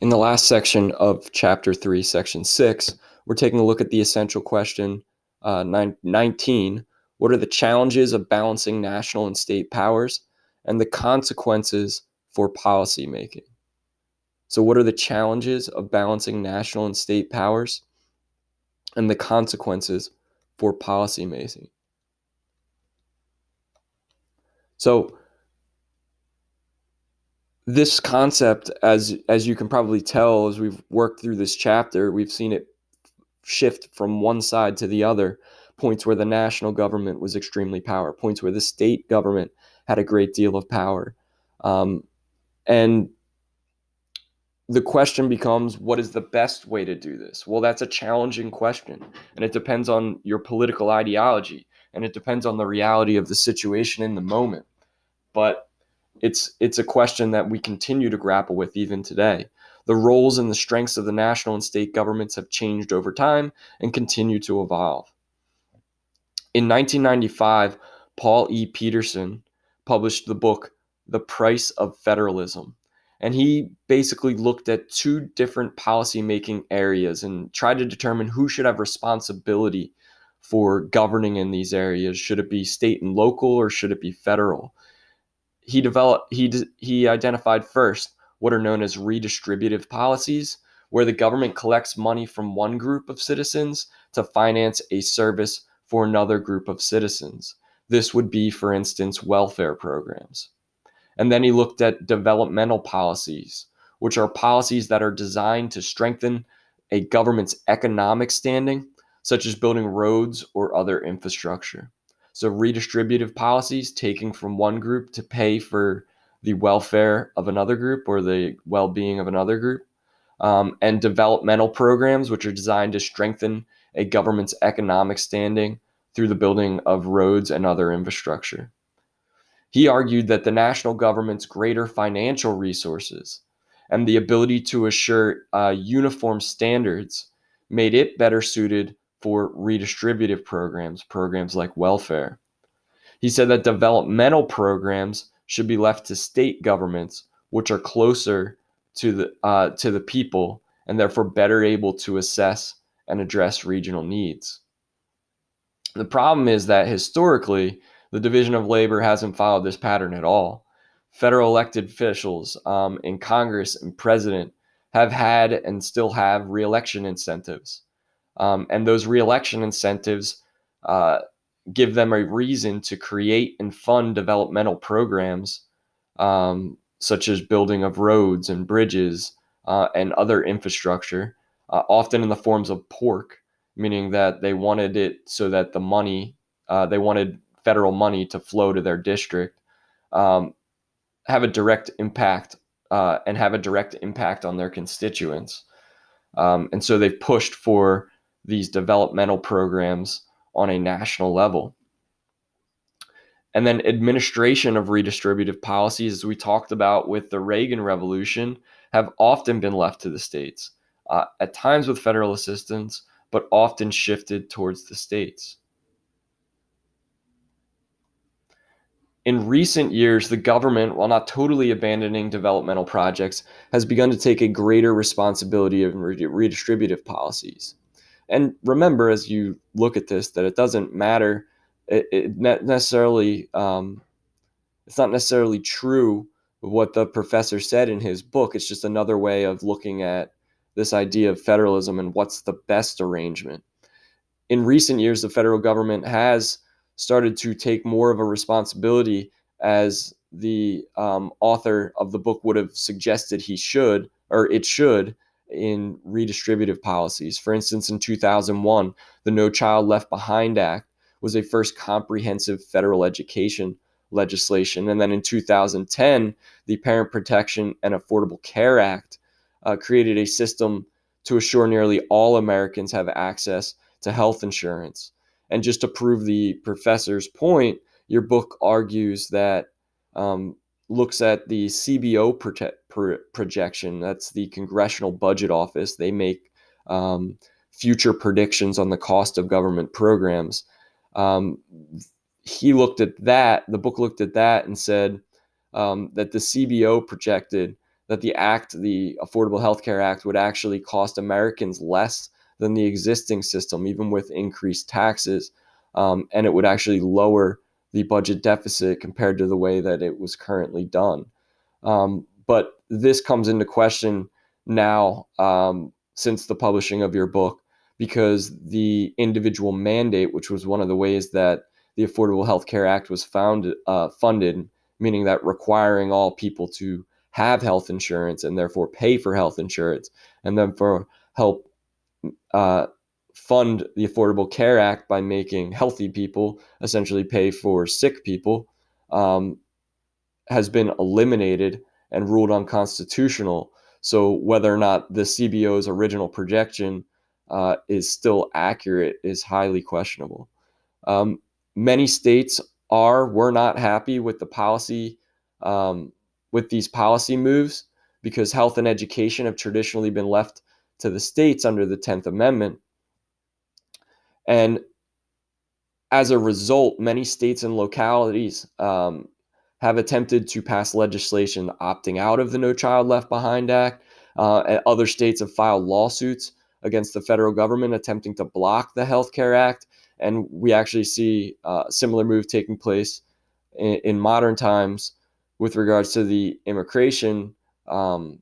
In the last section of Chapter 3, Section 6, we're taking a look at the essential question 19. What are the challenges of balancing national and state powers and the consequences for policymaking? So, what are the challenges of balancing national and state powers and the consequences for policymaking? So, this concept, as you can probably tell, as we've worked through this chapter, we've seen it shift from one side to the other. Points where the national government was extremely powerful, points where the state government had a great deal of power. And the question becomes, what is the best way to do this? Well, that's a challenging question, and it depends on your political ideology, and it depends on the reality of the situation in the moment. But it's a question that we continue to grapple with even today. The roles and the strengths of the national and state governments have changed over time and continue to evolve. In 1995, Paul E. Peterson published the book The Price of Federalism. And he basically looked at two different policymaking areas and tried to determine who should have responsibility for governing in these areas. Should it be state and local, or should it be federal? He identified first what are known as redistributive policies, where the government collects money from one group of citizens to finance a service for another group of citizens. This would be, for instance, welfare programs. And then he looked at developmental policies, which are policies that are designed to strengthen a government's economic standing, such as building roads or other infrastructure. So redistributive policies, taking from one group to pay for the welfare of another group or the well-being of another group. And developmental programs, which are designed to strengthen a government's economic standing through the building of roads and other infrastructure. He argued that the national government's greater financial resources and the ability to assure uniform standards made it better suited for redistributive programs like welfare. He said that developmental programs should be left to state governments, which are closer to the people and therefore better able to assess and address regional needs. The problem is that historically, the division of labor hasn't followed this pattern at all. Federal elected officials in Congress and president have had and still have reelection incentives. And those reelection incentives give them a reason to create and fund developmental programs, such as building of roads and bridges and other infrastructure, often in the forms of pork, meaning that they wanted it so that the money, they wanted federal money to flow to their district, have a direct impact and have a direct impact on their constituents. And so they've pushed for these developmental programs on a national level. And then administration of redistributive policies, as we talked about with the Reagan Revolution, have often been left to the states, at times with federal assistance, but often shifted towards the states. In recent years, the government, while not totally abandoning developmental projects, has begun to take a greater responsibility of redistributive policies. And remember, as you look at this, that it doesn't matter. It's not necessarily true what the professor said in his book. It's just another way of looking at this idea of federalism and what's the best arrangement. In recent years, the federal government has started to take more of a responsibility, as the author of the book would have suggested he should, or it should, in redistributive policies. For instance, in 2001, the No Child Left Behind Act was a first comprehensive federal education legislation. And then in 2010, the Parent Protection and Affordable Care Act created a system to assure nearly all Americans have access to health insurance. And just to prove the professor's point, your book argues that, looks at the CBO projection. That's the Congressional Budget Office. They make future predictions on the cost of government programs. He looked at that, the book looked at that and said that the CBO projected that the Affordable Health Care Act, would actually cost Americans less than the existing system, even with increased taxes, and it would actually lower the budget deficit compared to the way that it was currently done. But this comes into question now, since the publishing of your book, because the individual mandate, which was one of the ways that the Affordable Health Care Act was funded, meaning that requiring all people to have health insurance and therefore pay for health insurance, and then for help uh, fund the Affordable Care Act by making healthy people essentially pay for sick people, um, has been eliminated and ruled unconstitutional. So whether or not the CBO's original projection is still accurate is highly questionable. Um, Many states were not happy with the policy, um, with these policy moves, because health and education have traditionally been left to the states under the 10th Amendment. And as a result, many states and localities have attempted to pass legislation opting out of the No Child Left Behind Act. And other states have filed lawsuits against the federal government attempting to block the Health Care Act. And we actually see a similar move taking place in modern times with regards to the um,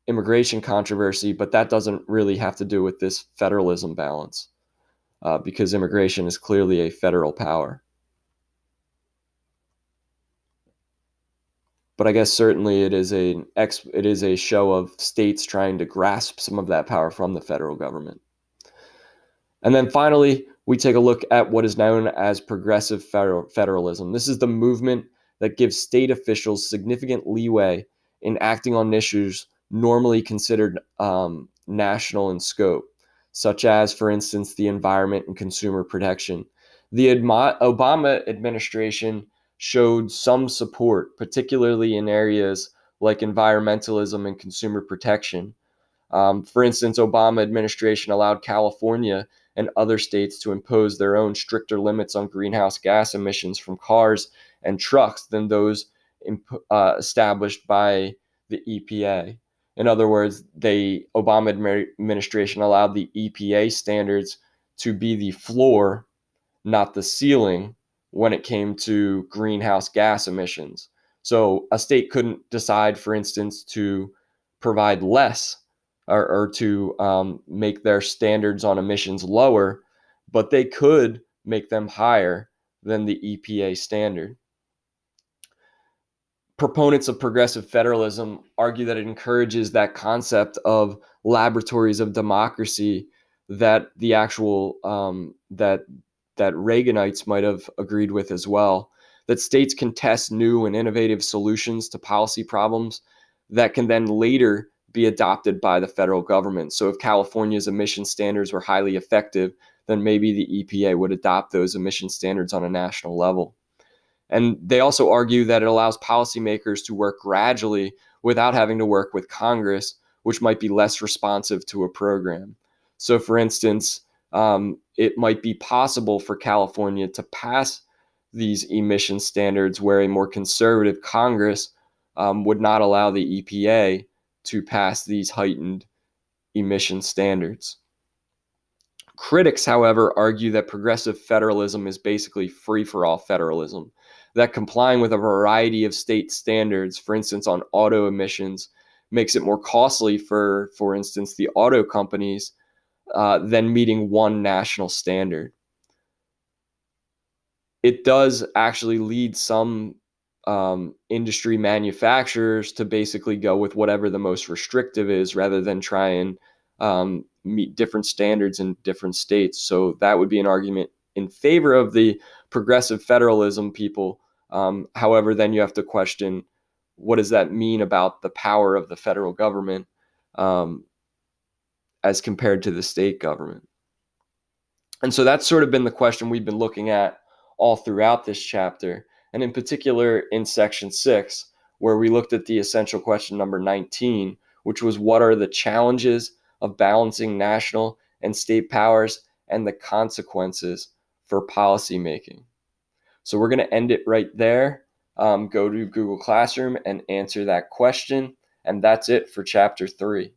immigration controversy, but that doesn't really have to do with this federalism balance, because immigration is clearly a federal power. But I guess certainly it is a show of states trying to grasp some of that power from the federal government. And then finally, we take a look at what is known as progressive federalism. This is the movement that gives state officials significant leeway in acting on issues normally considered national in scope, such as, for instance, the environment and consumer protection. The Obama administration showed some support, particularly in areas like environmentalism and consumer protection. For instance, Obama administration allowed California and other states to impose their own stricter limits on greenhouse gas emissions from cars and trucks than those established by the EPA. In other words, the Obama administration allowed the EPA standards to be the floor, not the ceiling, when it came to greenhouse gas emissions. So a state couldn't decide, for instance, to provide less, or to make their standards on emissions lower, but they could make them higher than the EPA standard. Proponents of progressive federalism argue that it encourages that concept of laboratories of democracy that the actual that Reaganites might have agreed with as well. That states can test new and innovative solutions to policy problems that can then later be adopted by the federal government. So if California's emission standards were highly effective, then maybe the EPA would adopt those emission standards on a national level. And they also argue that it allows policymakers to work gradually without having to work with Congress, which might be less responsive to a program. So, for instance, it might be possible for California to pass these emission standards where a more conservative Congress would not allow the EPA to pass these heightened emission standards. Critics, however, argue that progressive federalism is basically free-for-all federalism, that complying with a variety of state standards, for instance, on auto emissions, makes it more costly for instance, the auto companies than meeting one national standard. It does actually lead some industry manufacturers to basically go with whatever the most restrictive is rather than try and meet different standards in different states. So that would be an argument in favor of the progressive federalism people. However, then you have to question, what does that mean about the power of the federal government as compared to the state government? And so that's sort of been the question we've been looking at all throughout this chapter, and in particular in section 6, where we looked at the essential question number 19, which was, what are the challenges of balancing national and state powers and the consequences for policymaking? So we're going to end it right there. Go to Google Classroom and answer that question. And that's it for chapter 3.